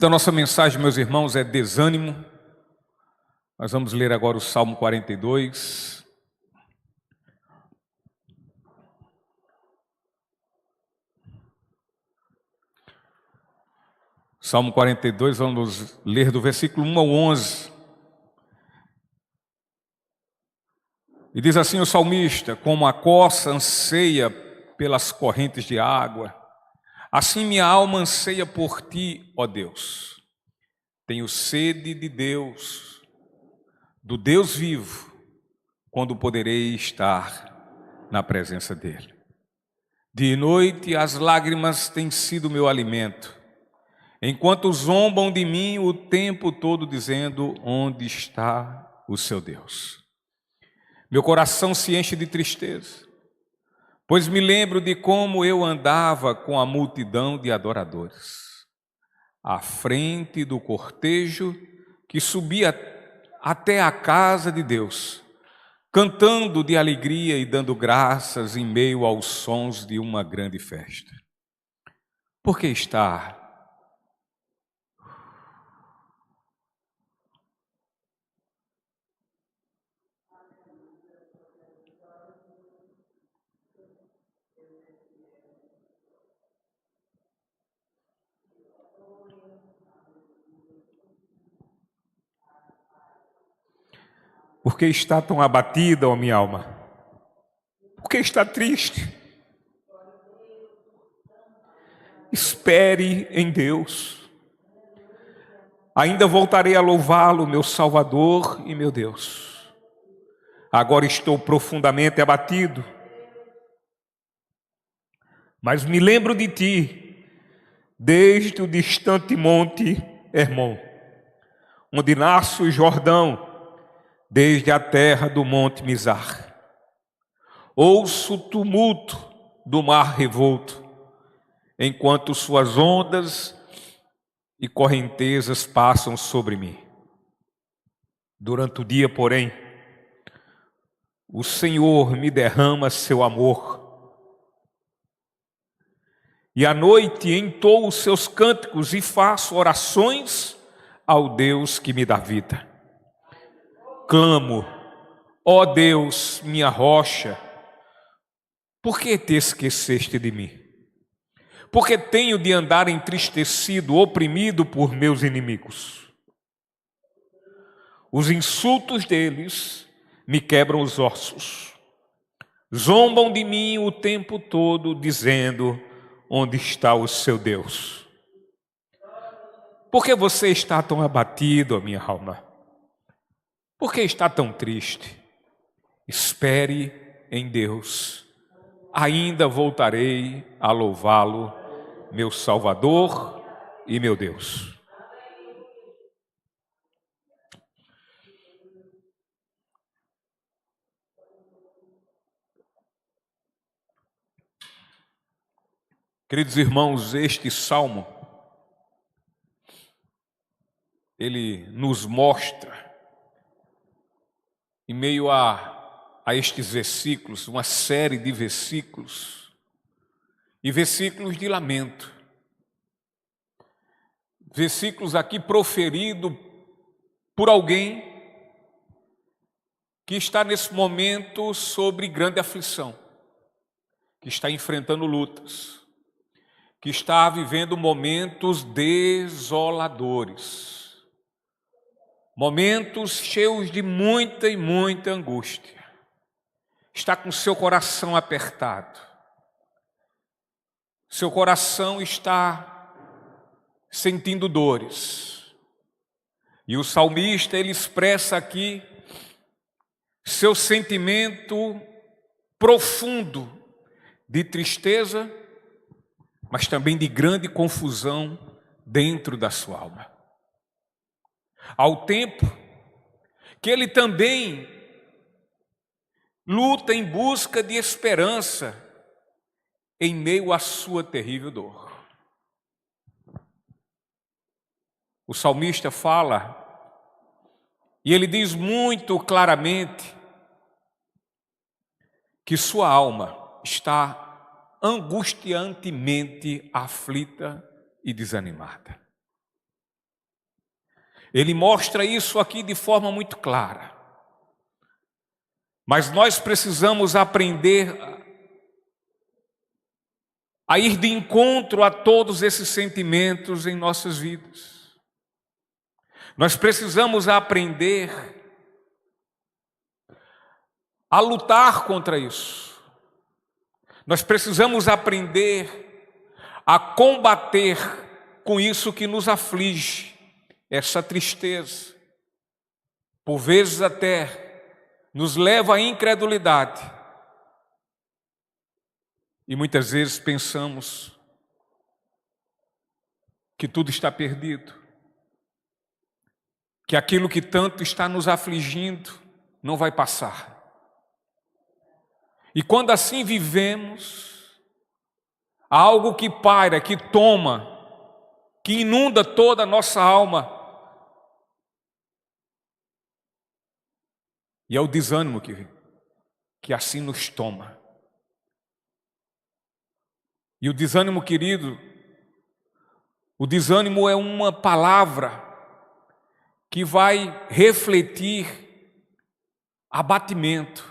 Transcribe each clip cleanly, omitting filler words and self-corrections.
Então, nossa mensagem, meus irmãos, é desânimo. Nós vamos ler agora o Salmo 42. Salmo 42, vamos ler do versículo 1 ao 11. E diz assim o salmista: como a corça anseia pelas correntes de água, assim minha alma anseia por ti, ó Deus. Tenho sede de Deus, do Deus vivo, quando poderei estar na presença dele. De noite as lágrimas têm sido meu alimento, enquanto zombam de mim o tempo todo, dizendo: onde está o seu Deus? Meu coração se enche de tristeza, pois me lembro de como eu andava com a multidão de adoradores, à frente do cortejo que subia até a casa de Deus, cantando de alegria e dando graças em meio aos sons de uma grande festa. Porque está Por que está tão abatida, ó minha alma? Por que está triste? Espere em Deus. Ainda voltarei a louvá-lo, meu Salvador e meu Deus. Agora estou profundamente abatido, mas me lembro de ti, desde o distante monte Hermon, onde nasce o Jordão, desde a terra do monte Mizar. Ouço o tumulto do mar revolto, enquanto suas ondas e correntezas passam sobre mim. Durante o dia, porém, o Senhor me derrama seu amor, e à noite entoo os seus cânticos e faço orações ao Deus que me dá vida. Clamo: ó Deus, minha rocha, por que te esqueceste de mim? Porque tenho de andar entristecido, oprimido por meus inimigos. Os insultos deles me quebram os ossos. Zombam de mim o tempo todo, dizendo: onde está o seu Deus? Por que você está tão abatido, minha alma? Por que está tão triste? Espere em Deus. Ainda voltarei a louvá-lo, meu Salvador e meu Deus. Queridos irmãos, este salmo, ele nos mostra, em meio a estes versículos, uma série de versículos, e versículos de lamento. Versículos aqui proferidos por alguém que está nesse momento sobre grande aflição, que está enfrentando lutas, que está vivendo momentos desoladores, momentos cheios de muita e muita angústia. Está com seu coração apertado, seu coração está sentindo dores. E o salmista, ele expressa aqui seu sentimento profundo de tristeza, mas também de grande confusão dentro da sua alma. Ao tempo que ele também luta em busca de esperança em meio à sua terrível dor. O salmista fala, e ele diz muito claramente, que sua alma está angustiantemente aflita e desanimada. Ele mostra isso aqui de forma muito clara. Mas nós precisamos aprender a ir de encontro a todos esses sentimentos em nossas vidas. Nós precisamos aprender a lutar contra isso. Nós precisamos aprender a combater com isso que nos aflige, essa tristeza. Por vezes até nos leva à incredulidade. E muitas vezes pensamos que tudo está perdido, que aquilo que tanto está nos afligindo não vai passar. E quando assim vivemos, há algo que paira, que toma, que inunda toda a nossa alma. E é o desânimo que assim nos toma. E o desânimo, querido, o desânimo é uma palavra que vai refletir abatimento,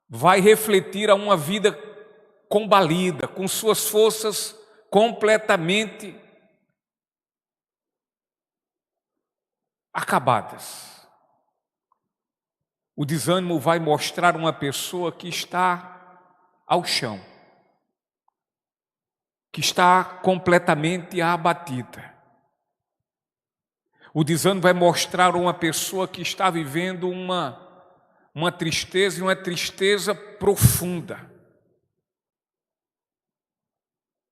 vai refletir a uma vida combalida, com suas forças completamente acabadas. O desânimo vai mostrar uma pessoa que está ao chão, que está completamente abatida. O desânimo vai mostrar uma pessoa que está vivendo uma tristeza, e uma tristeza profunda.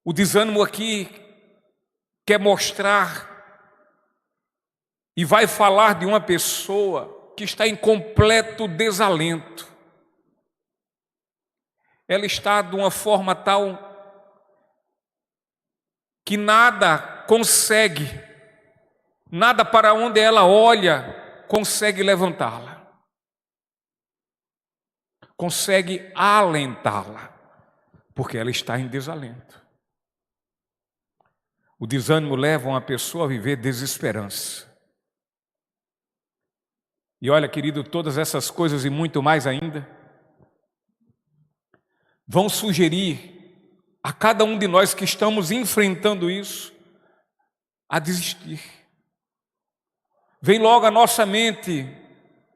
O desânimo aqui quer mostrar e vai falar de uma pessoa que está em completo desalento. Ela está de uma forma tal que nada consegue, nada para onde ela olha consegue levantá-la, consegue alentá-la, porque ela está em desalento. O desânimo leva uma pessoa a viver desesperança. E olha, querido, todas essas coisas e muito mais ainda vão sugerir a cada um de nós que estamos enfrentando isso a desistir. Vem logo à nossa mente: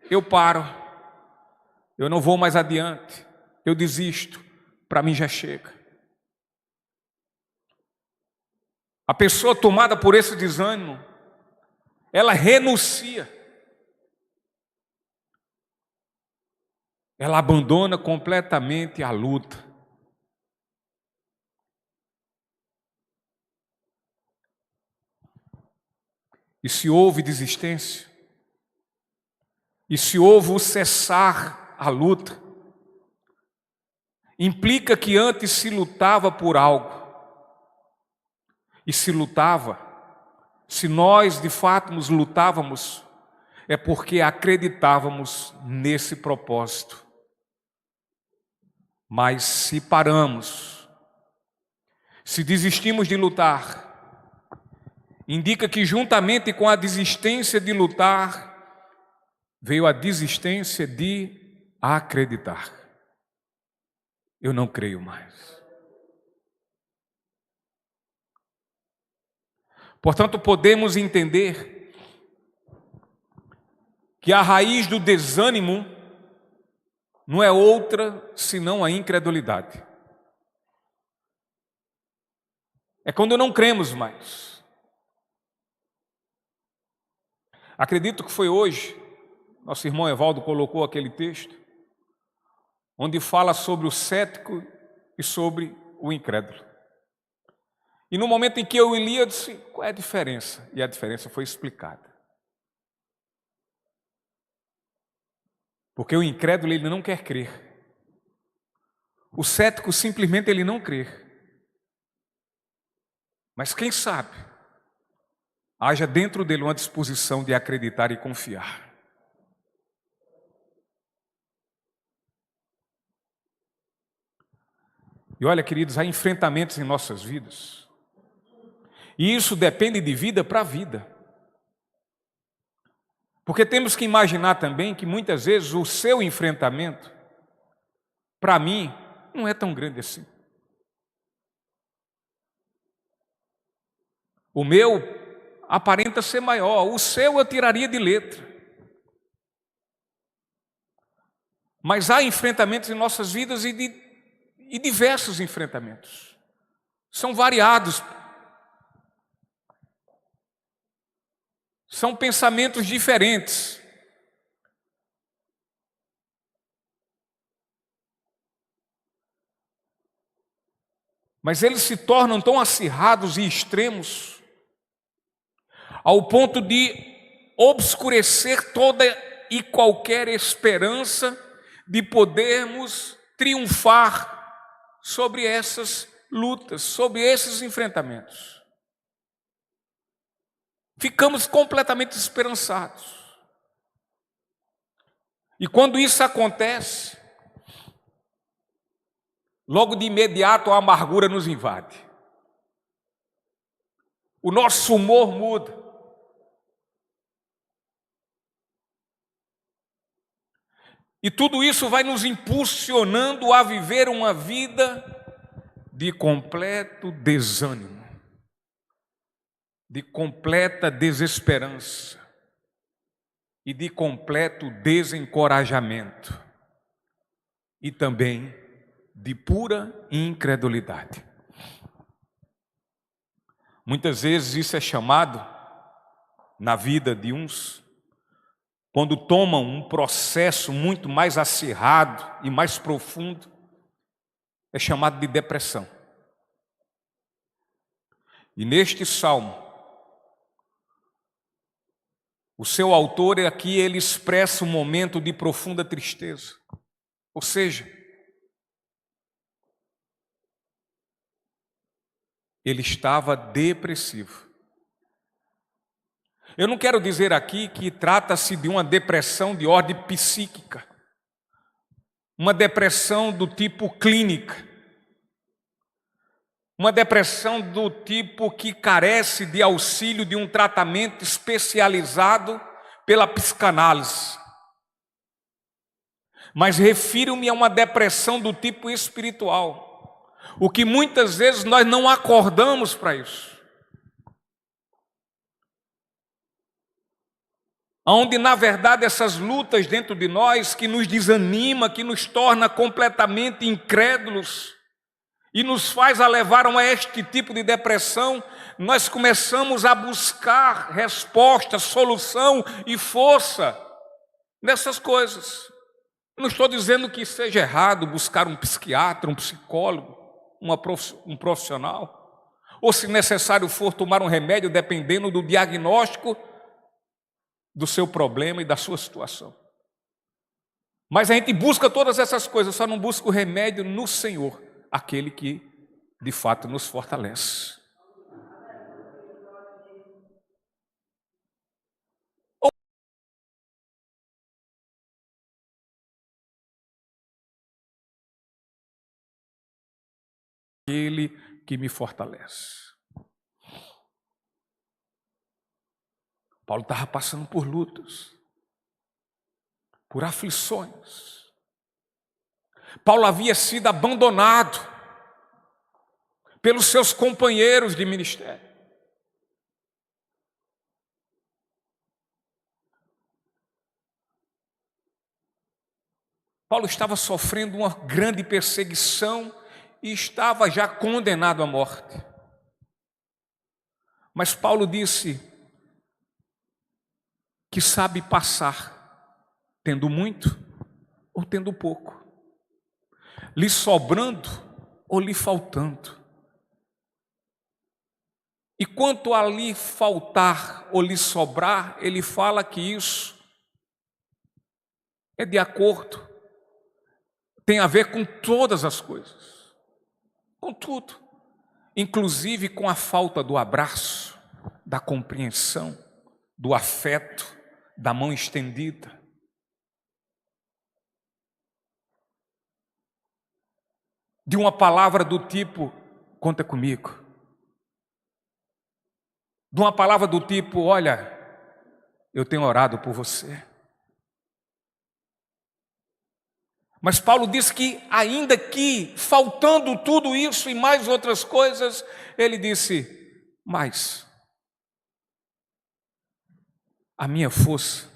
eu paro, eu não vou mais adiante, eu desisto, para mim já chega. A pessoa tomada por esse desânimo, ela renuncia. Ela abandona completamente a luta. E se houve desistência, e se houve o cessar a luta, implica que antes se lutava por algo. E se lutava, se nós de fato nos lutávamos, é porque acreditávamos nesse propósito. Mas se paramos, se desistimos de lutar, indica que juntamente com a desistência de lutar, veio a desistência de acreditar. Eu não creio mais. Portanto, podemos entender que a raiz do desânimo não é outra senão a incredulidade. É quando não cremos mais. Acredito que foi hoje, nosso irmão Evaldo colocou aquele texto, onde fala sobre o cético e sobre o incrédulo. E no momento em que eu li, eu disse: qual é a diferença? E a diferença foi explicada. Porque o incrédulo, ele não quer crer. O cético simplesmente ele não crê. Mas quem sabe, haja dentro dele uma disposição de acreditar e confiar. E olha, queridos, há enfrentamentos em nossas vidas. E isso depende de vida para vida. Porque temos que imaginar também que muitas vezes o seu enfrentamento, para mim, não é tão grande assim. O meu aparenta ser maior, o seu eu tiraria de letra. Mas há enfrentamentos em nossas vidas e diversos enfrentamentos. São variados. São pensamentos diferentes. Mas eles se tornam tão acirrados e extremos ao ponto de obscurecer toda e qualquer esperança de podermos triunfar sobre essas lutas, sobre esses enfrentamentos. Ficamos completamente esperançados. E quando isso acontece, logo de imediato a amargura nos invade. O nosso humor muda. E tudo isso vai nos impulsionando a viver uma vida de completo desânimo, de completa desesperança e de completo desencorajamento e também de pura incredulidade. Muitas vezes isso é chamado, na vida de uns, quando tomam um processo muito mais acirrado e mais profundo, é chamado de depressão. E neste salmo, o seu autor aqui, ele expressa um momento de profunda tristeza. Ou seja, ele estava depressivo. Eu não quero dizer aqui que trata-se de uma depressão de ordem psíquica, uma depressão do tipo clínica, uma depressão do tipo que carece de auxílio de um tratamento especializado pela psicanálise. Mas refiro-me a uma depressão do tipo espiritual, o que muitas vezes nós não acordamos para isso. Onde, na verdade, essas lutas dentro de nós que nos desanima, que nos torna completamente incrédulos e nos faz a levar a este tipo de depressão, nós começamos a buscar resposta, solução e força nessas coisas. Não estou dizendo que seja errado buscar um psiquiatra, um psicólogo, um profissional, ou se necessário for tomar um remédio, dependendo do diagnóstico do seu problema e da sua situação. Mas a gente busca todas essas coisas, só não busca o remédio no Senhor, aquele que de fato nos fortalece. Aquele que me fortalece. Paulo estava passando por lutas, por aflições. Paulo havia sido abandonado pelos seus companheiros de ministério. Paulo estava sofrendo uma grande perseguição e estava já condenado à morte. Mas Paulo disse que sabe passar, tendo muito ou tendo pouco, lhe sobrando ou lhe faltando. E quanto a lhe faltar ou lhe sobrar, ele fala que isso é de acordo, tem a ver com todas as coisas, com tudo, inclusive com a falta do abraço, da compreensão, do afeto, da mão estendida. De uma palavra do tipo, conta comigo. De uma palavra do tipo, olha, eu tenho orado por você. Mas Paulo diz que, ainda que faltando tudo isso e mais outras coisas, ele disse: mas a minha força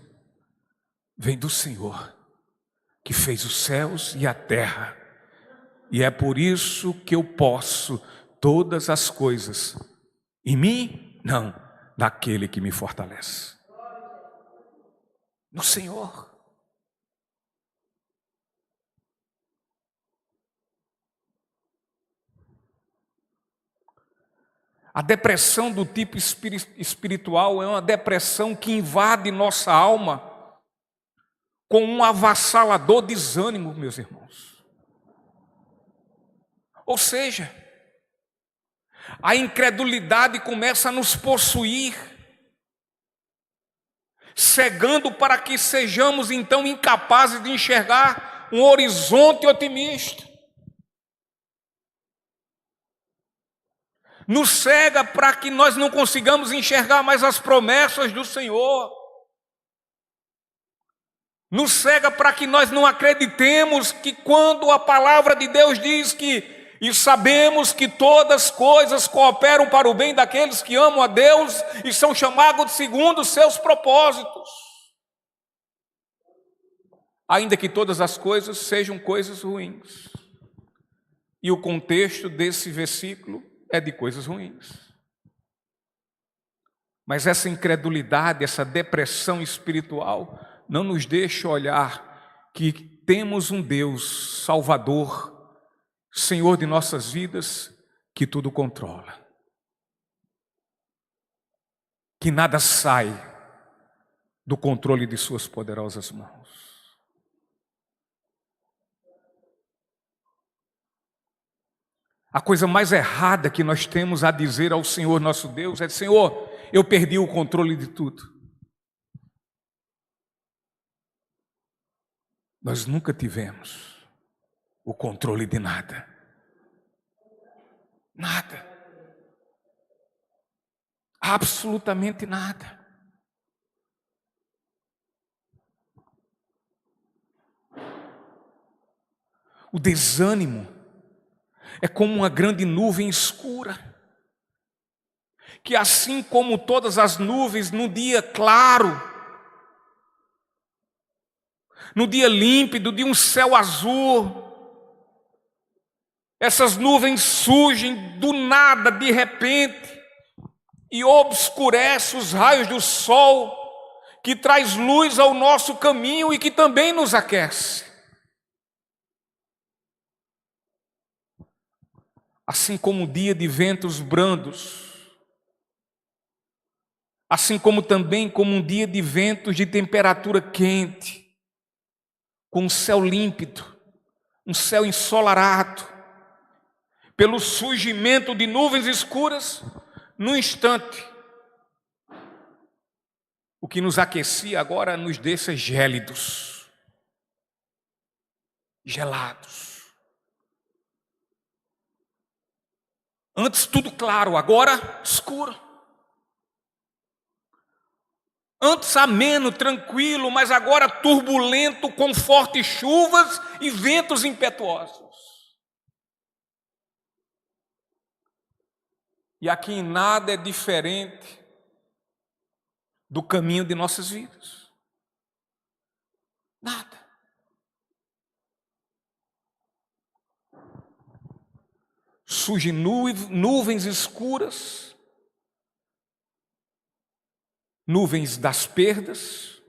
vem do Senhor, que fez os céus e a terra, e é por isso que eu posso todas as coisas, em mim, não, naquele que me fortalece, no Senhor. A depressão do tipo espiritual é uma depressão que invade nossa alma com um avassalador desânimo, meus irmãos. Ou seja, a incredulidade começa a nos possuir, cegando para que sejamos então incapazes de enxergar um horizonte otimista. Nos cega para que nós não consigamos enxergar mais as promessas do Senhor. Nos cega para que nós não acreditemos que quando a palavra de Deus diz que, e sabemos que todas as coisas cooperam para o bem daqueles que amam a Deus e são chamados segundo os seus propósitos. Ainda que todas as coisas sejam coisas ruins. E o contexto desse versículo é de coisas ruins. Mas essa incredulidade, essa depressão espiritual não nos deixa olhar que temos um Deus Salvador, Senhor de nossas vidas, que tudo controla. Que nada sai do controle de suas poderosas mãos. A coisa mais errada que nós temos a dizer ao Senhor nosso Deus é: Senhor, eu perdi o controle de tudo. Nós nunca tivemos o controle de nada. Nada. Absolutamente nada. O desânimo é como uma grande nuvem escura, que assim como todas as nuvens no dia claro, no dia límpido, de um céu azul, essas nuvens surgem do nada, de repente, e obscurecem os raios do sol, que traz luz ao nosso caminho e que também nos aquece. Assim como o dia de ventos brandos, assim como também como um dia de ventos de temperatura quente, com um céu límpido, um céu ensolarado, pelo surgimento de nuvens escuras, num instante, o que nos aquecia agora nos deixa gélidos, gelados. Antes tudo claro, agora escuro. Antes ameno, tranquilo, mas agora turbulento, com fortes chuvas e ventos impetuosos. E aqui em nada é diferente do caminho de nossas vidas. Nada. Surgem nuvens escuras, nuvens das perdas,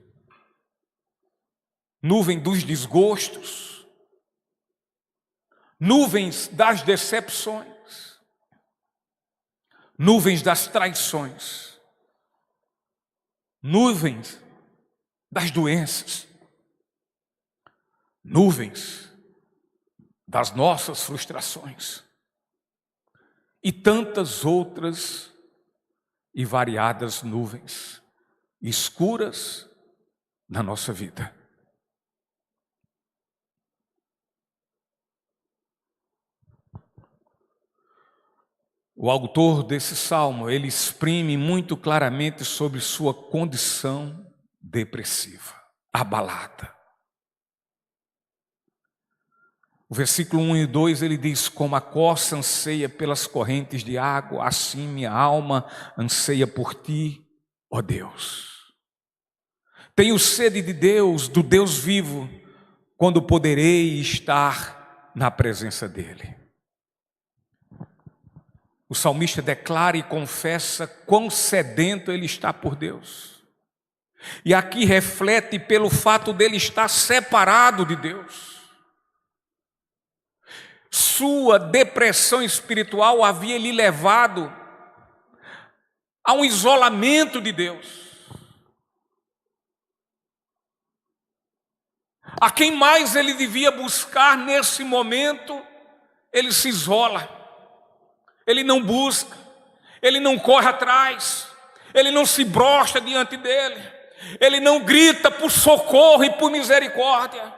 nuvem dos desgostos, nuvens das decepções, nuvens das traições, nuvens das doenças, nuvens das nossas frustrações e tantas outras e variadas nuvens escuras na nossa vida. O autor desse salmo, ele exprime muito claramente sobre sua condição depressiva, abalada. O versículo 1 e 2 ele diz: como a corça anseia pelas correntes de água, assim minha alma anseia por ti, ó Deus. Tenho sede de Deus, do Deus vivo, quando poderei estar na presença dEle. O salmista declara e confessa quão sedento ele está por Deus. E aqui reflete pelo fato dele estar separado de Deus. Sua depressão espiritual havia lhe levado a um isolamento de Deus. A quem mais ele devia buscar nesse momento, ele se isola. Ele não busca, ele não corre atrás, ele não se prostra diante dele, ele não grita por socorro e por misericórdia.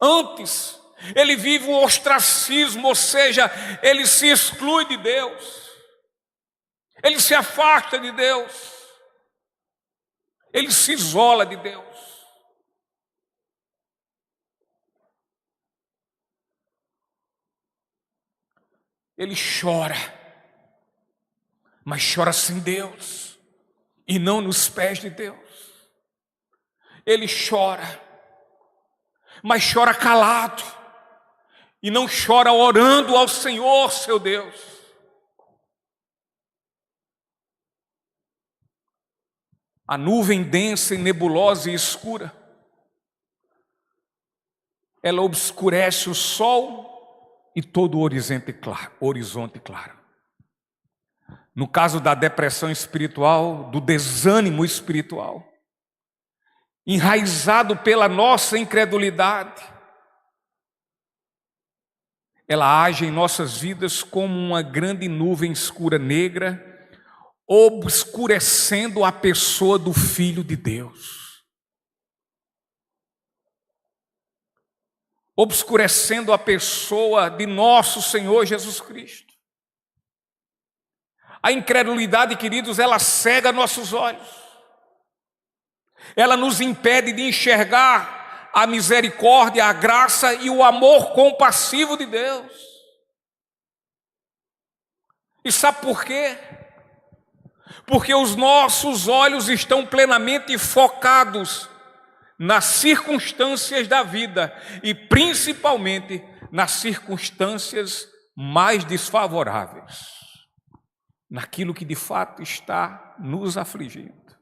Antes, ele vive um ostracismo, ou seja, ele se exclui de Deus, ele se afasta de Deus, ele se isola de Deus. Ele chora, mas chora sem Deus e não nos pés de Deus. Ele chora, mas chora calado e não chora orando ao Senhor, seu Deus. A nuvem densa e nebulosa e escura, ela obscurece o sol e todo o horizonte claro. No caso da depressão espiritual, do desânimo espiritual, enraizado pela nossa incredulidade, ela age em nossas vidas como uma grande nuvem escura negra, obscurecendo a pessoa do Filho de Deus. Obscurecendo a pessoa de nosso Senhor Jesus Cristo. A incredulidade, queridos, ela cega nossos olhos. Ela nos impede de enxergar a misericórdia, a graça e o amor compassivo de Deus. E sabe por quê? Porque os nossos olhos estão plenamente focados nas circunstâncias da vida e principalmente nas circunstâncias mais desfavoráveis, naquilo que de fato está nos afligindo.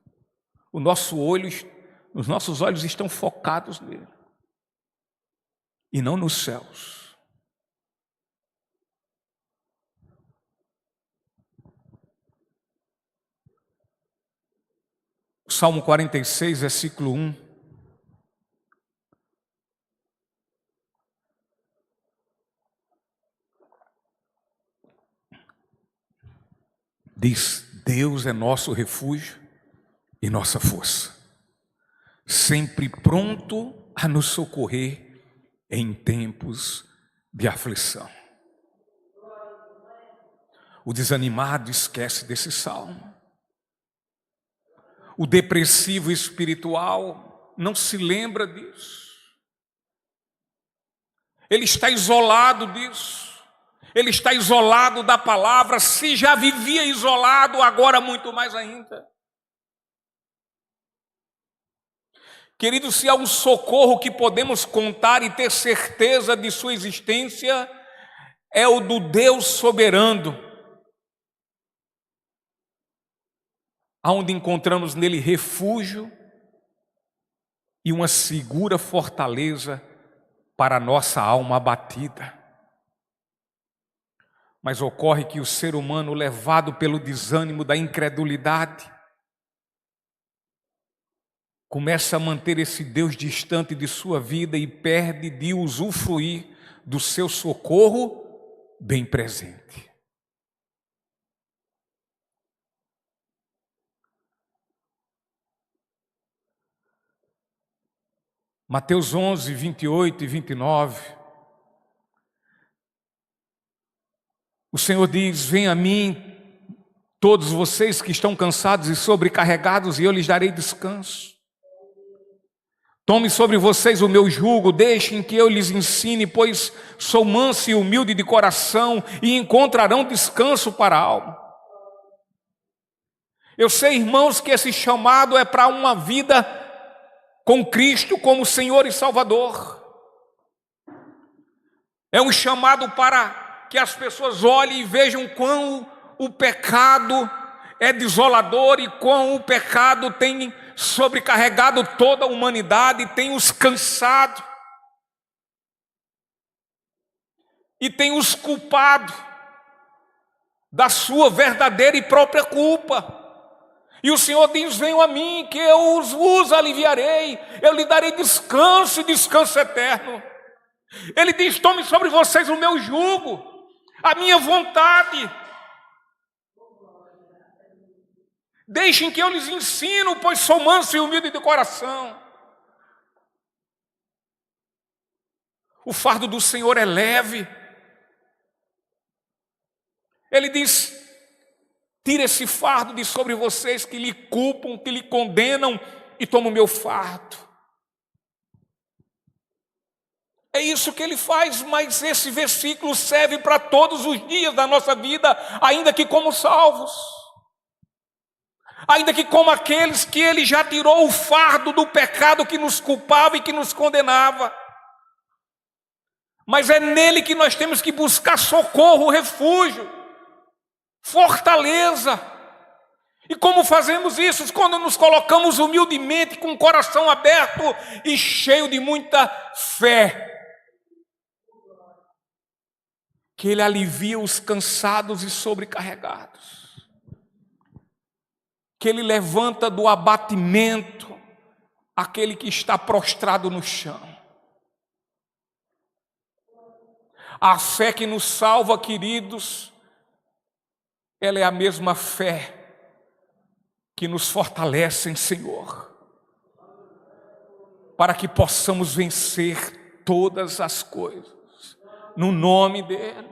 Os nossos olhos estão focados nele e não nos céus. Salmo 46, versículo 1. Diz: Deus é nosso refúgio e nossa força, sempre pronto a nos socorrer em tempos de aflição. O desanimado esquece desse salmo. O depressivo espiritual não se lembra disso. Ele está isolado disso. Ele está isolado da palavra. Se já vivia isolado, agora muito mais ainda. Querido, se há um socorro que podemos contar e ter certeza de sua existência, é o do Deus soberano, onde encontramos nele refúgio e uma segura fortaleza para a nossa alma abatida. Mas ocorre que o ser humano, levado pelo desânimo da incredulidade, começa a manter esse Deus distante de sua vida e perde de usufruir do seu socorro bem presente. Mateus 11, 28 e 29. O Senhor diz: venha a mim todos vocês que estão cansados e sobrecarregados, e eu lhes darei descanso. Tome sobre vocês o meu jugo, deixem que eu lhes ensine, pois sou manso e humilde de coração, e encontrarão descanso para a alma. Eu sei, irmãos, que esse chamado é para uma vida com Cristo como Senhor e Salvador. É um chamado para que as pessoas olhem e vejam quão o pecado é desolador e quão o pecado tem sobrecarregado toda a humanidade, tem os cansado e tem os culpado da sua verdadeira e própria culpa. E o Senhor diz: venham a mim que eu vos aliviarei, eu lhe darei descanso e descanso eterno. Ele diz: tome sobre vocês o meu jugo, a minha vontade. Deixem que eu lhes ensino, pois sou manso e humilde de coração. O fardo do Senhor é leve. Ele diz: tira esse fardo de sobre vocês que lhe culpam, que lhe condenam, e toma o meu fardo. É isso que ele faz, mas esse versículo serve para todos os dias da nossa vida, ainda que como salvos. Ainda que como aqueles que ele já tirou o fardo do pecado que nos culpava e que nos condenava. Mas é nele que nós temos que buscar socorro, refúgio, fortaleza. E como fazemos isso? Quando nos colocamos humildemente, com o coração aberto e cheio de muita fé. Que ele alivia os cansados e sobrecarregados. Que ele levanta do abatimento aquele que está prostrado no chão. A fé que nos salva, queridos, ela é a mesma fé que nos fortalece em Senhor, para que possamos vencer todas as coisas, no nome dEle.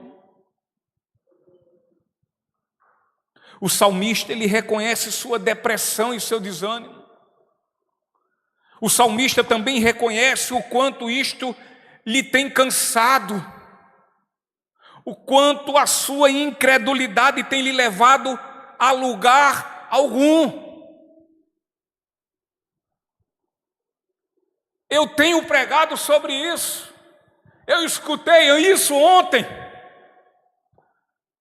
O salmista, ele reconhece sua depressão e seu desânimo. O salmista também reconhece o quanto isto lhe tem cansado, o quanto a sua incredulidade tem lhe levado a lugar algum. Eu tenho pregado sobre isso. Eu escutei isso ontem.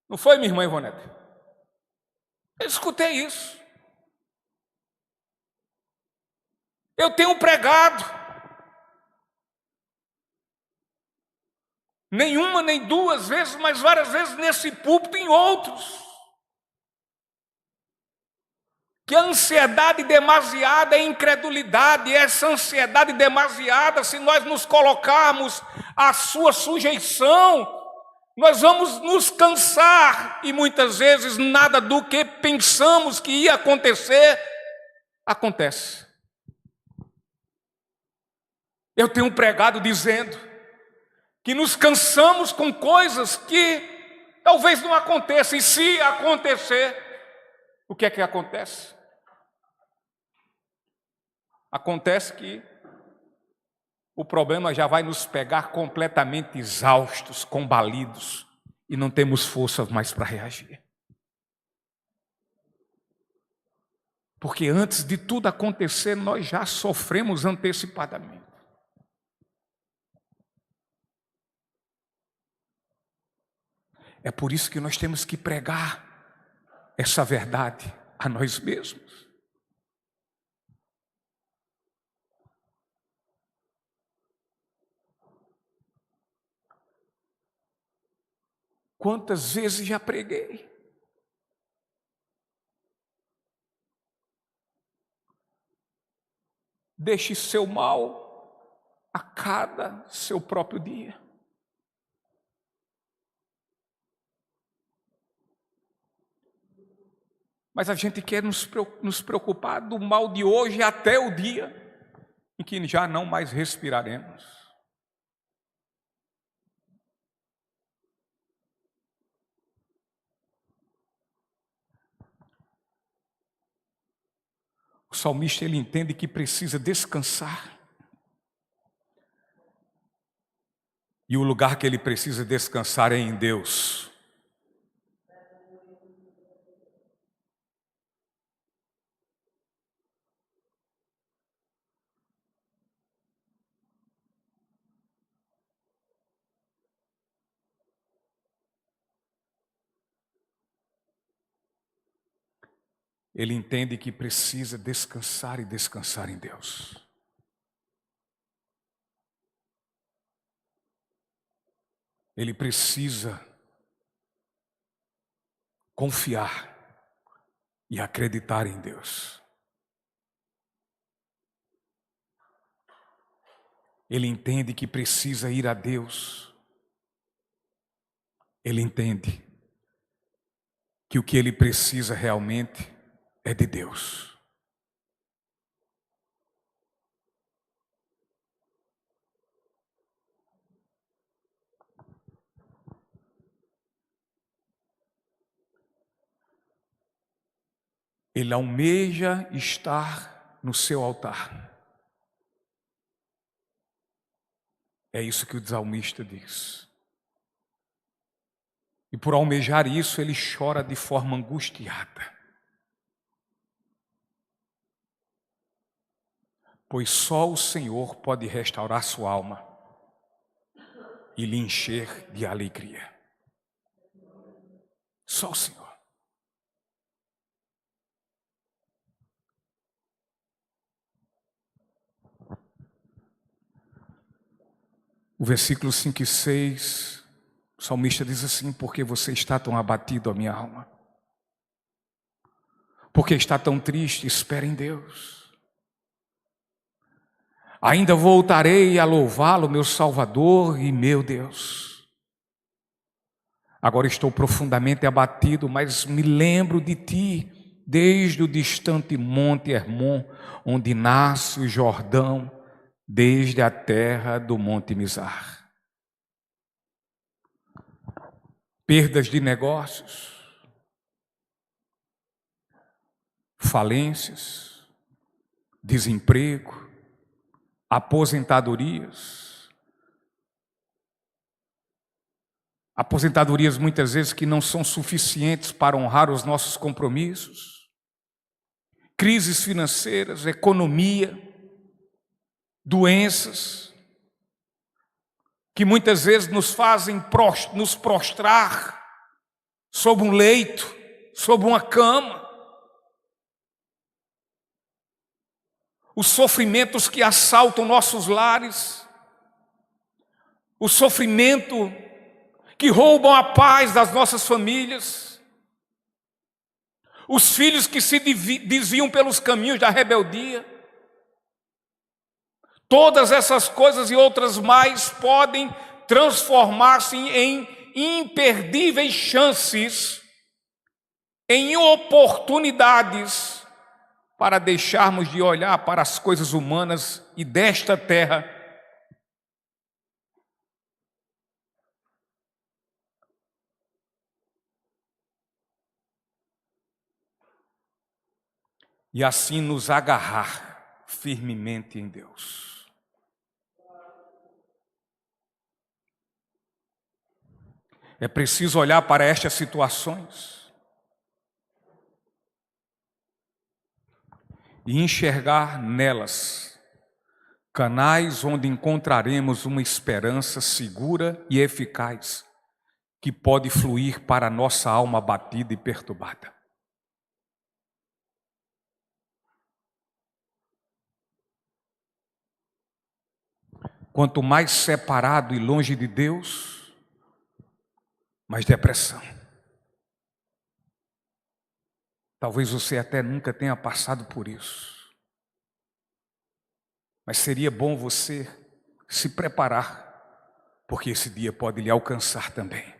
Não foi, minha irmã Ivonete? Eu escutei isso. Eu tenho pregado. Nenhuma, nem duas vezes, mas várias vezes nesse púlpito e em outros. Que a ansiedade demasiada é incredulidade, e essa ansiedade demasiada, se nós nos colocarmos à sua sujeição, nós vamos nos cansar, e muitas vezes nada do que pensamos que ia acontecer, acontece. Eu tenho pregado dizendo que nos cansamos com coisas que talvez não aconteçam, e se acontecer, o que é que acontece? Acontece que o problema já vai nos pegar completamente exaustos, combalidos, e não temos força mais para reagir. Porque antes de tudo acontecer, nós já sofremos antecipadamente. É por isso que nós temos que pregar essa verdade a nós mesmos. Quantas vezes já preguei? Deixe seu mal a cada seu próprio dia. Mas a gente quer nos preocupar do mal de hoje até o dia em que já não mais respiraremos. O salmista, ele entende que precisa descansar. E o lugar que ele precisa descansar é em Deus. Ele entende que precisa descansar e descansar em Deus. Ele precisa confiar e acreditar em Deus. Ele entende que precisa ir a Deus. Ele entende que o que ele precisa realmente é de Deus. Ele almeja estar no seu altar. É isso que o salmista diz. E por almejar isso, ele chora de forma angustiada. Pois só o Senhor pode restaurar sua alma e lhe encher de alegria. Só o Senhor. O versículo 5 e 6, o salmista diz assim: porque você está tão abatido, a minha alma? Porque está tão triste? Espera em Deus. Ainda voltarei a louvá-lo, meu Salvador e meu Deus. Agora estou profundamente abatido, mas me lembro de ti, desde o distante monte Hermon, onde nasce o Jordão, desde a terra do monte Mizar. Perdas de negócios, falências, desemprego, aposentadorias muitas vezes que não são suficientes para honrar os nossos compromissos, crises financeiras, economia, doenças, que muitas vezes nos fazem nos prostrar sob um leito, sob uma cama. Os sofrimentos que assaltam nossos lares, o sofrimento que roubam a paz das nossas famílias, os filhos que se desviam pelos caminhos da rebeldia. Todas essas coisas e outras mais podem transformar-se em imperdíveis chances, em oportunidades para deixarmos de olhar para as coisas humanas e desta terra e assim nos agarrar firmemente em Deus. É preciso olhar para estas situações e enxergar nelas canais onde encontraremos uma esperança segura e eficaz que pode fluir para a nossa alma abatida e perturbada. Quanto mais separado e longe de Deus, mais depressão. Talvez você até nunca tenha passado por isso. Mas seria bom você se preparar, porque esse dia pode lhe alcançar também.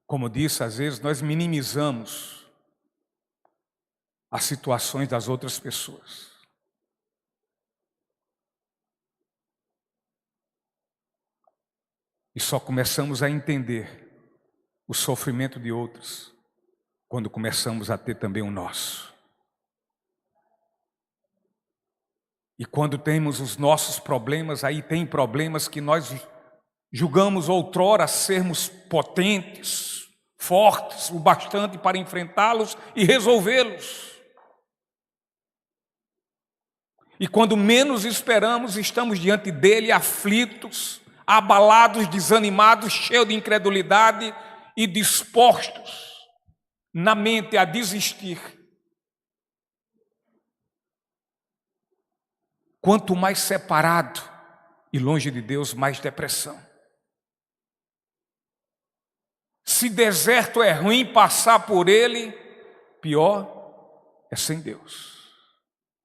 Como disse, às vezes nós minimizamos as situações das outras pessoas. E só começamos a entender o sofrimento de outros quando começamos a ter também o nosso. E quando temos os nossos problemas, aí tem problemas que nós julgamos outrora sermos potentes, fortes, o bastante para enfrentá-los e resolvê-los. E quando menos esperamos, estamos diante dele aflitos, abalados, desanimados, cheios de incredulidade e dispostos na mente a desistir. Quanto mais separado e longe de Deus, mais depressão. Se deserto é ruim, passar por ele, pior é sem Deus.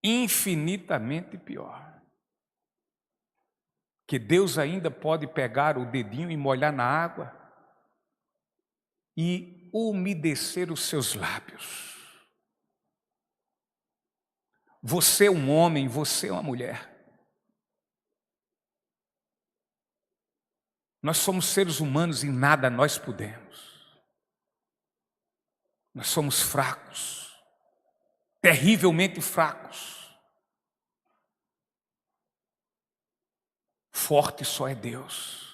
Infinitamente pior. Que Deus ainda pode pegar o dedinho e molhar na água e umedecer os seus lábios. Você é um homem, você é uma mulher. Nós somos seres humanos e nada nós podemos. Nós somos fracos, terrivelmente fracos. Forte só é Deus.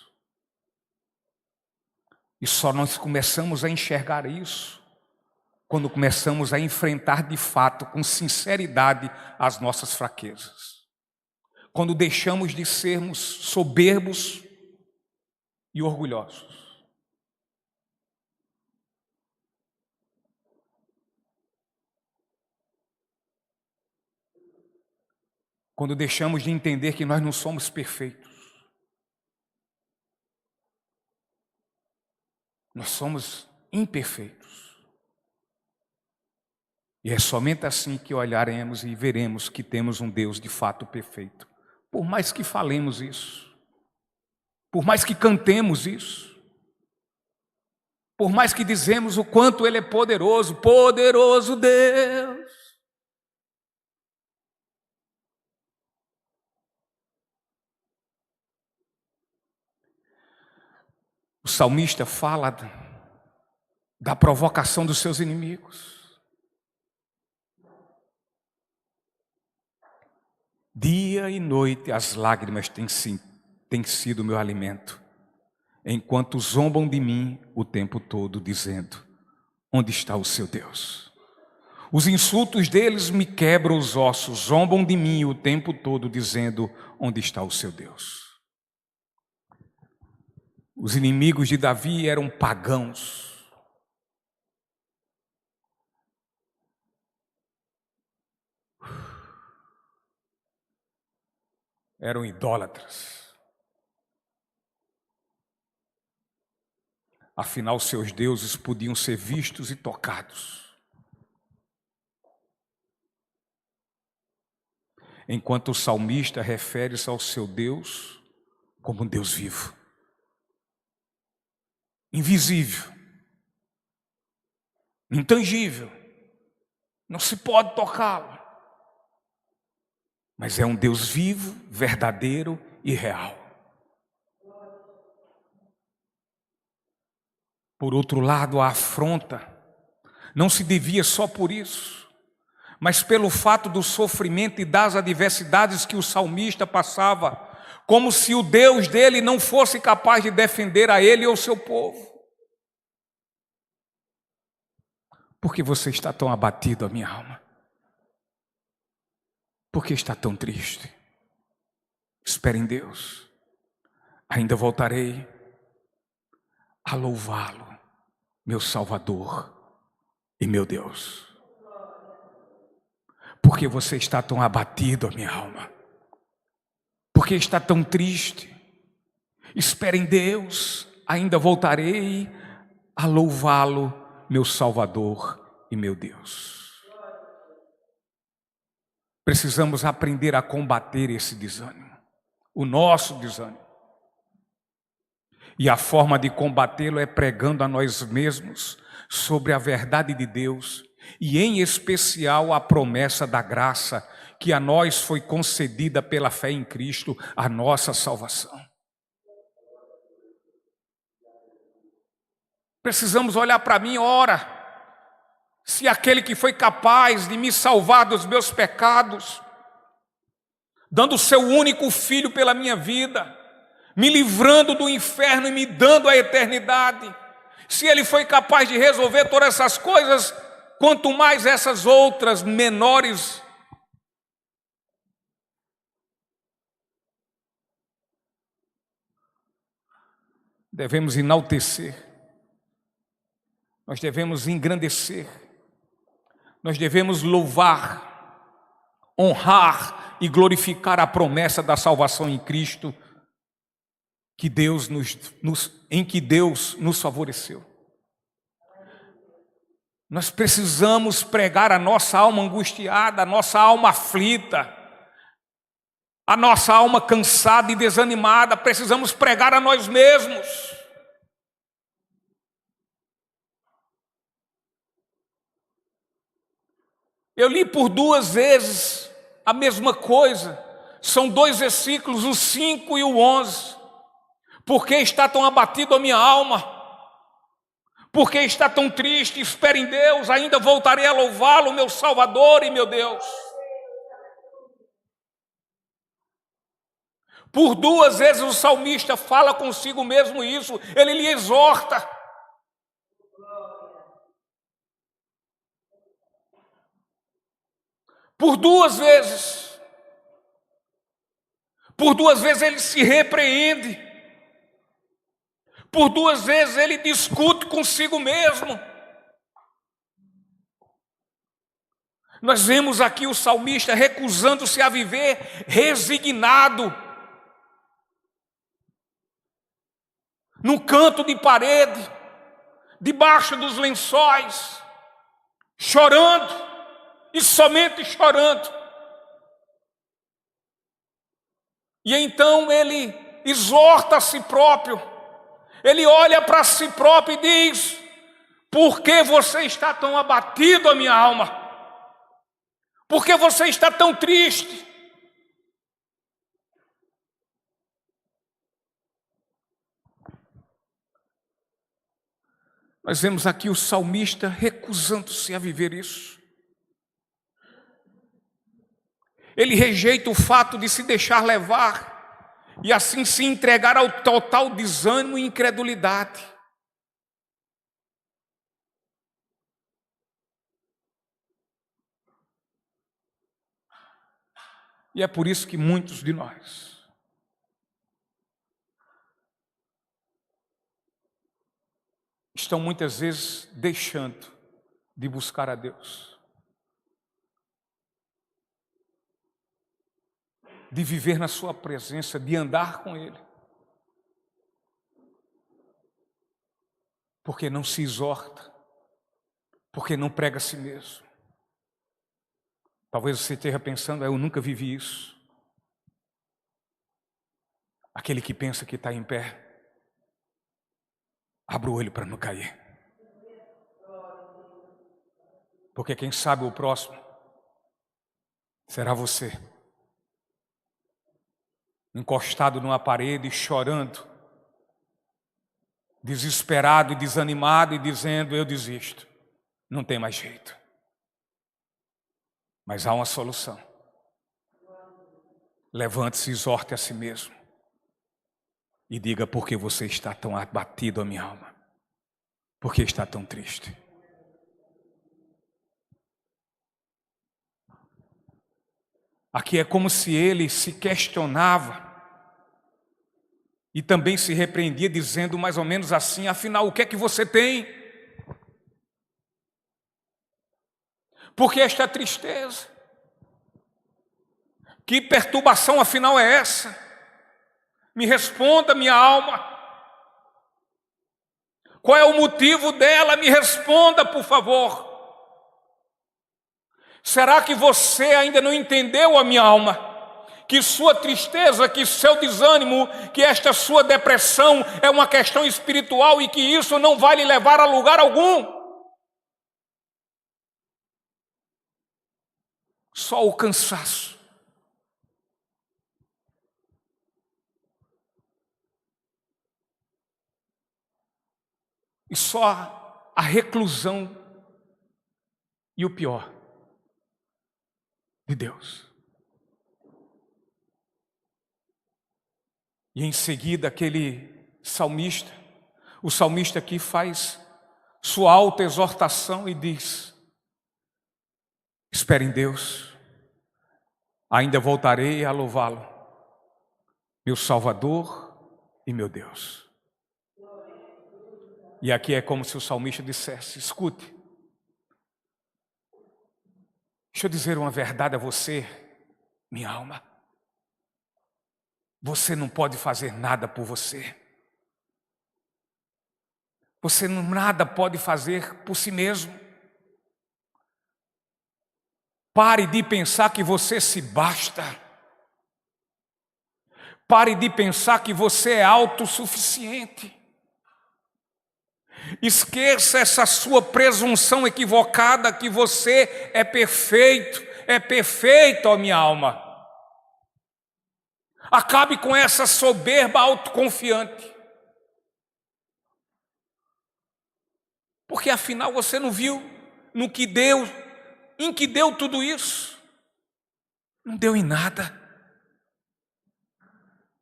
E só nós começamos a enxergar isso quando começamos a enfrentar de fato, com sinceridade, as nossas fraquezas. Quando deixamos de sermos soberbos e orgulhosos. Quando deixamos de entender que nós não somos perfeitos. Nós somos imperfeitos. E é somente assim que olharemos e veremos que temos um Deus de fato perfeito. Por mais que falemos isso, por mais que cantemos isso, por mais que dizemos o quanto Ele é poderoso, poderoso Deus. O salmista fala da provocação dos seus inimigos. Dia e noite as lágrimas têm sido o meu alimento, enquanto zombam de mim o tempo todo, dizendo: onde está o seu Deus? Os insultos deles me quebram os ossos, zombam de mim o tempo todo, dizendo: onde está o seu Deus? Os inimigos de Davi eram pagãos. Eram idólatras. Afinal, seus deuses podiam ser vistos e tocados. Enquanto o salmista refere-se ao seu Deus como um Deus vivo, invisível, intangível, não se pode tocá-lo. Mas é um Deus vivo, verdadeiro e real. Por outro lado, a afronta não se devia só por isso, mas pelo fato do sofrimento e das adversidades que o salmista passava, como se o Deus dele não fosse capaz de defender a ele ou seu povo. Por que você está tão abatido, a minha alma? Por que está tão triste? Espere em Deus. Ainda voltarei a louvá-lo, meu Salvador e meu Deus. Por que você está tão abatido, a minha alma? Por que está tão triste? Espere em Deus. Ainda voltarei a louvá-lo, meu Salvador e meu Deus. Precisamos aprender a combater esse desânimo, o nosso desânimo. E a forma de combatê-lo é pregando a nós mesmos sobre a verdade de Deus e, em especial, a promessa da graça que a nós foi concedida pela fé em Cristo, a nossa salvação. Precisamos olhar para mim, ora, se aquele que foi capaz de me salvar dos meus pecados, dando o seu único filho pela minha vida, me livrando do inferno e me dando a eternidade, se ele foi capaz de resolver todas essas coisas, quanto mais essas outras menores. Devemos enaltecer, nós devemos engrandecer, nós devemos louvar, honrar e glorificar a promessa da salvação em Cristo, que em que Deus nos favoreceu. Nós precisamos pregar a nossa alma angustiada, a nossa alma aflita, a nossa alma cansada e desanimada, precisamos pregar a nós mesmos. Eu li por 2 vezes a mesma coisa, são 2 versículos, o 5 e o 11. Por que está tão abatido a minha alma? Por que está tão triste? Espere em Deus, ainda voltarei a louvá-lo, meu Salvador e meu Deus. Por 2 vezes o salmista fala consigo mesmo isso, ele lhe exorta. Por 2 vezes. Por 2 vezes ele se repreende. Por 2 vezes ele discute consigo mesmo. Nós vemos aqui o salmista recusando-se a viver resignado, num canto de parede, debaixo dos lençóis, chorando e somente chorando. E então ele exorta a si próprio, ele olha para si próprio e diz: por que você está tão abatido, a minha alma? Por que você está tão triste? Nós vemos aqui o salmista recusando-se a viver isso. Ele rejeita o fato de se deixar levar e assim se entregar ao total desânimo e incredulidade. E é por isso que muitos de nós estão muitas vezes deixando de buscar a Deus, de viver na sua presença, de andar com Ele, porque não se exorta, porque não prega a si mesmo. Talvez você esteja pensando: eu nunca vivi isso. Aquele que pensa que está em pé, abra o olho para não cair. Porque quem sabe o próximo será você, encostado numa parede, chorando, desesperado e desanimado e dizendo: eu desisto, não tem mais jeito. Mas há uma solução. Levante-se e exorte a si mesmo e diga: por que você está tão abatido, a minha alma? Por que está tão triste? Aqui é como se ele se questionava e também se repreendia, dizendo mais ou menos assim: afinal, o que é que você tem? Por que esta tristeza? Que perturbação afinal é essa? Me responda, minha alma. Qual é o motivo dela? Me responda, por favor. Será que você ainda não entendeu, a minha alma, que sua tristeza, que seu desânimo, que esta sua depressão é uma questão espiritual e que isso não vai lhe levar a lugar algum? Só o cansaço. e só a reclusão e o pior de Deus. E em seguida aquele salmista, o salmista aqui faz sua alta exortação e diz: espere em Deus, ainda voltarei a louvá-lo, meu Salvador e meu Deus. E aqui é como se o salmista dissesse: escute, deixa eu dizer uma verdade a você, minha alma. Você não pode fazer nada por você. Você nada pode fazer por si mesmo. Pare de pensar que você se basta. Pare de pensar que você é autossuficiente. Esqueça essa sua presunção equivocada que você é perfeito, ó minha alma. Acabe com essa soberba autoconfiante. Porque afinal você não viu em que deu tudo isso? Não deu em nada.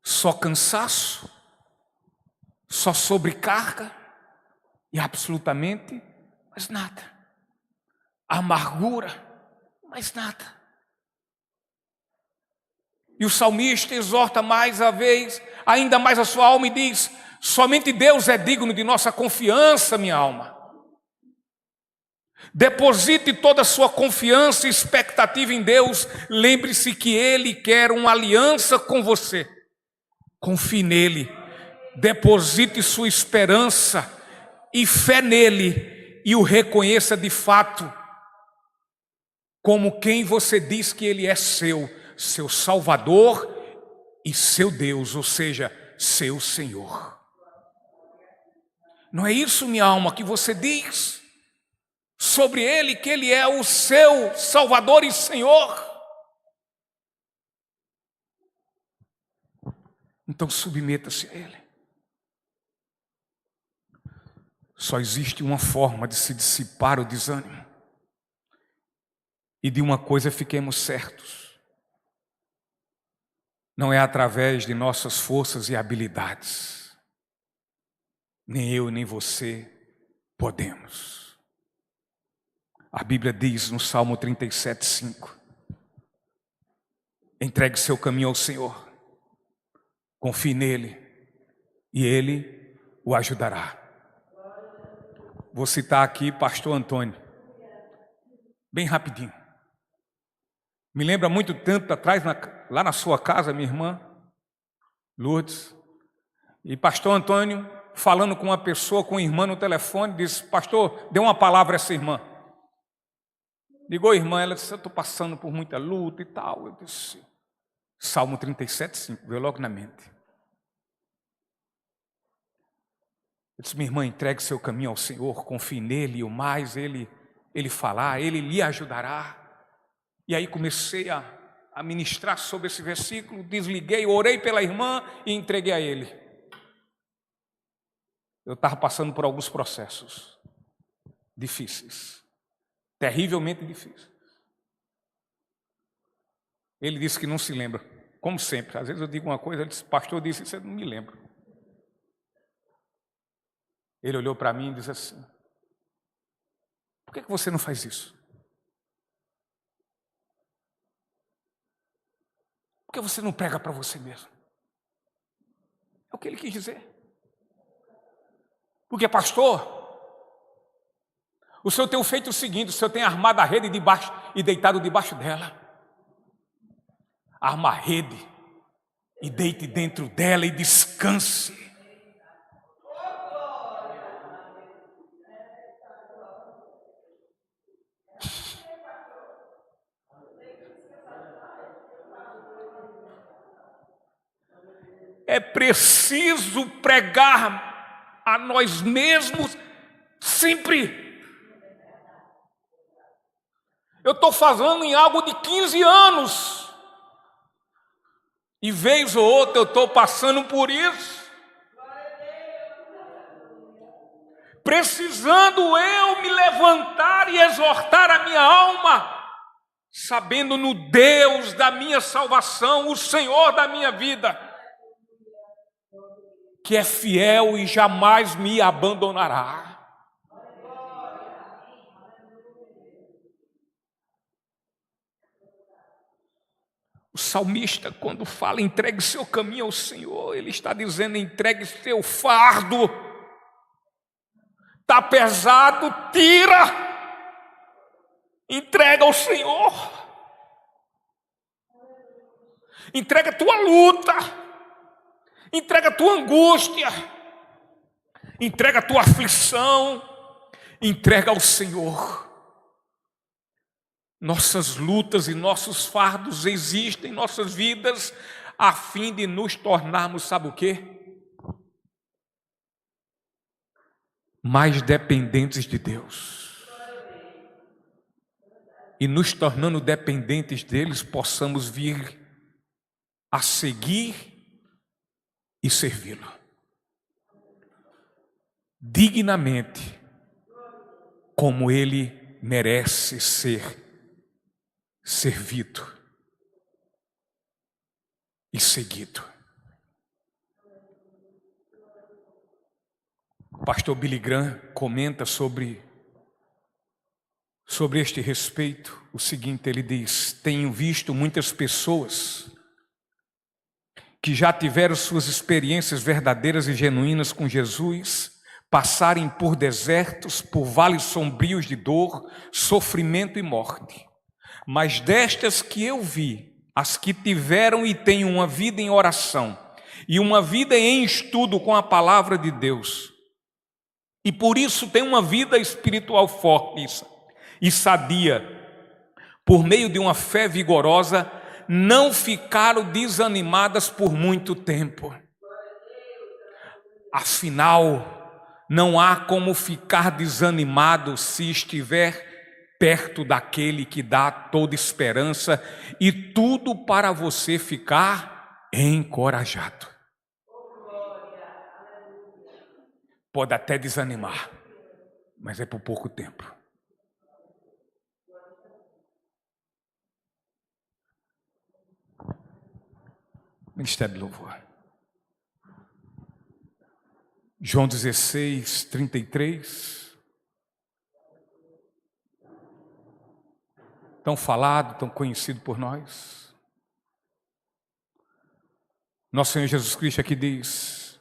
Só cansaço, só sobrecarga e absolutamente mais nada. Amargura, mais nada. E o salmista exorta ainda mais a sua alma e diz: somente Deus é digno de nossa confiança, minha alma. Deposite toda a sua confiança e expectativa em Deus. Lembre-se que Ele quer uma aliança com você. Confie nele. Deposite sua esperança e fé nele e o reconheça de fato como quem você diz que Ele é seu Salvador e seu Deus, ou seja, seu Senhor. Não é isso, minha alma, que você diz sobre Ele, que Ele é o seu Salvador e Senhor? Então submeta-se a Ele. Só existe uma forma de se dissipar o desânimo. E de uma coisa fiquemos certos: não é através de nossas forças e habilidades. Nem eu nem você podemos. A Bíblia diz no Salmo 37:5: entregue seu caminho ao Senhor, confie nele e Ele o ajudará. Vou citar aqui pastor Antônio, bem rapidinho. Me lembra muito tempo atrás, lá na sua casa, minha irmã Lourdes, e pastor Antônio falando com uma pessoa, com uma irmã no telefone, disse: pastor, dê uma palavra a essa irmã. Ligou a irmã, ela disse: eu estou passando por muita luta e tal. Eu disse: Salmo 37:5, veio logo na mente. Eu disse: minha irmã, entregue seu caminho ao Senhor, confie nele, e o mais ele falar, Ele lhe ajudará. E aí comecei a ministrar sobre esse versículo, desliguei, orei pela irmã e entreguei a ele. Eu estava passando por alguns processos difíceis, terrivelmente difíceis. Ele disse que não se lembra, como sempre. Às vezes eu digo uma coisa, ele disse: pastor, disse isso, eu não me lembro. Ele olhou para mim e disse assim: por que você não faz isso? Por que você não prega para você mesmo? É o que ele quis dizer. Porque, pastor, o senhor tem feito o seguinte: o senhor tem armado a rede debaixo e deitado debaixo dela. Arma a rede e deite dentro dela e descanse. É preciso pregar a nós mesmos sempre. Eu estou fazendo em algo de 15 anos. E vez ou outra eu estou passando por isso. precisando eu me levantar e exortar a minha alma, sabendo no Deus da minha salvação, o Senhor da minha vida, que é fiel e jamais me abandonará. O salmista, quando fala entregue seu caminho ao Senhor, ele está dizendo entregue seu fardo. Está pesado, tira, entrega ao Senhor. Entrega a tua luta, entrega a tua angústia, entrega a tua aflição, entrega ao Senhor. Nossas lutas e nossos fardos existem em nossas vidas a fim de nos tornarmos, sabe o quê? Mais dependentes de Deus. E nos tornando dependentes deles, possamos vir a seguir e servi-lo dignamente, como ele merece ser servido e seguido. O pastor Billy Graham comenta sobre este respeito o seguinte, ele diz: tenho visto muitas pessoas que já tiveram suas experiências verdadeiras e genuínas com Jesus passarem por desertos, por vales sombrios de dor, sofrimento e morte. Mas destas que eu vi, as que tiveram e têm uma vida em oração e uma vida em estudo com a palavra de Deus, e por isso têm uma vida espiritual forte e sadia, por meio de uma fé vigorosa, não ficaram desanimadas por muito tempo. Afinal, não há como ficar desanimado se estiver perto daquele que dá toda esperança e tudo para você ficar encorajado. Pode até desanimar, mas é por pouco tempo. Ministério de Louvor. João 16, 33. Tão falado, tão conhecido por nós. Nosso Senhor Jesus Cristo aqui diz: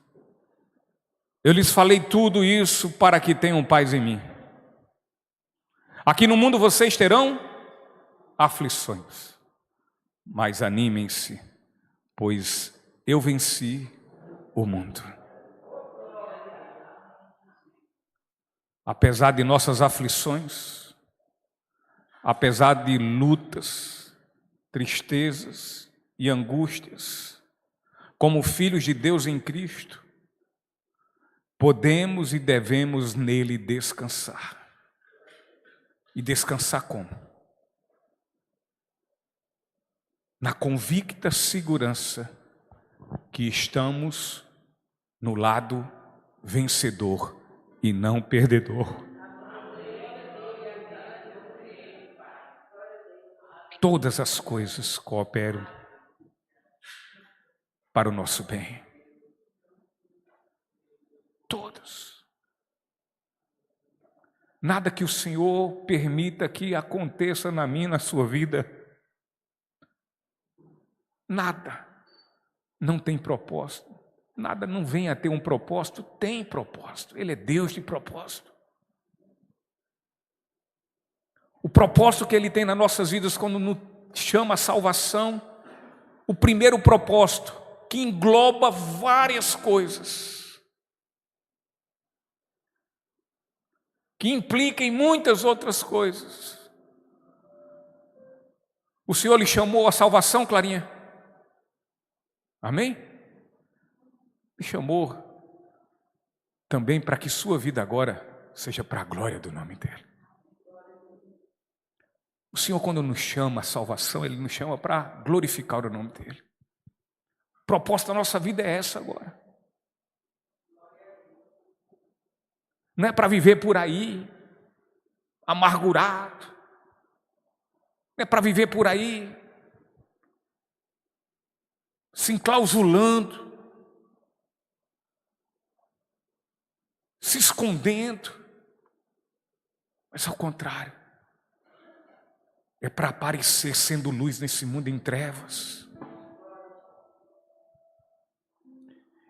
eu lhes falei tudo isso para que tenham paz em mim. Aqui no mundo vocês terão aflições, mas animem-se, pois eu venci o mundo. Apesar de nossas aflições, apesar de lutas, tristezas e angústias, como filhos de Deus em Cristo, podemos e devemos nele descansar. E descansar como? Na convicta segurança que estamos no lado vencedor e não perdedor. Todas as coisas cooperam para o nosso bem. Todas. Nada que o Senhor permita que aconteça na minha, na sua vida, nada não tem propósito. Nada não vem a ter um propósito, tem propósito. Ele é Deus de propósito. O propósito que Ele tem nas nossas vidas quando nos chama a salvação, o primeiro propósito, que engloba várias coisas, que implica em muitas outras coisas. O Senhor lhe chamou a salvação, Clarinha? Amém? Me chamou também para que sua vida agora seja para a glória do nome dEle. O Senhor, quando nos chama a salvação, Ele nos chama para glorificar o nome dEle. A proposta da nossa vida é essa agora. Não é para viver por aí, amargurado. Não é para viver por aí, se enclausulando, se escondendo. Mas ao contrário, é para aparecer sendo luz nesse mundo em trevas.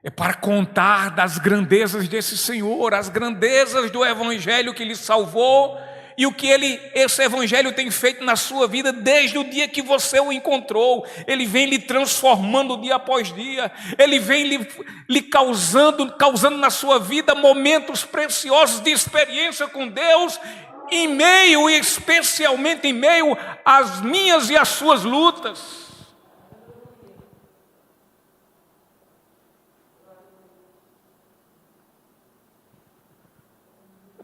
É para contar das grandezas desse Senhor, as grandezas do Evangelho que lhe salvou e o que esse Evangelho tem feito na sua vida desde o dia que você o encontrou. Ele vem lhe transformando dia após dia, ele vem lhe causando na sua vida momentos preciosos de experiência com Deus, em meio e especialmente em meio às minhas e às suas lutas.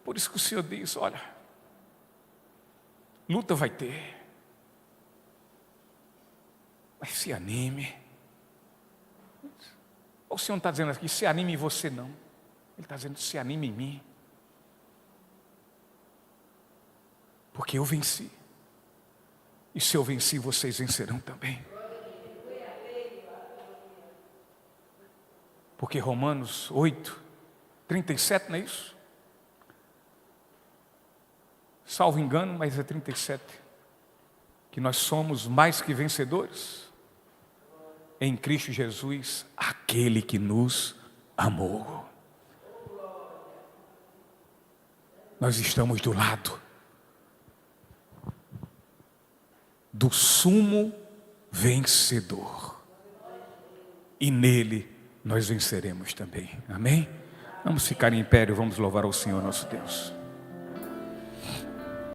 Por isso que o Senhor diz, olha, luta vai ter, mas se anime. O Senhor não está dizendo aqui, se anime em você não. Ele está dizendo, se anime em mim. Porque eu venci. E se eu venci, vocês vencerão também. Porque Romanos 8, 37, não é isso? Salvo engano, mas é 37, que nós somos mais que vencedores em Cristo Jesus, aquele que nos amou. Nós estamos do lado do sumo vencedor, e nele nós venceremos também, amém? Vamos ficar em pé e vamos louvar ao Senhor nosso Deus.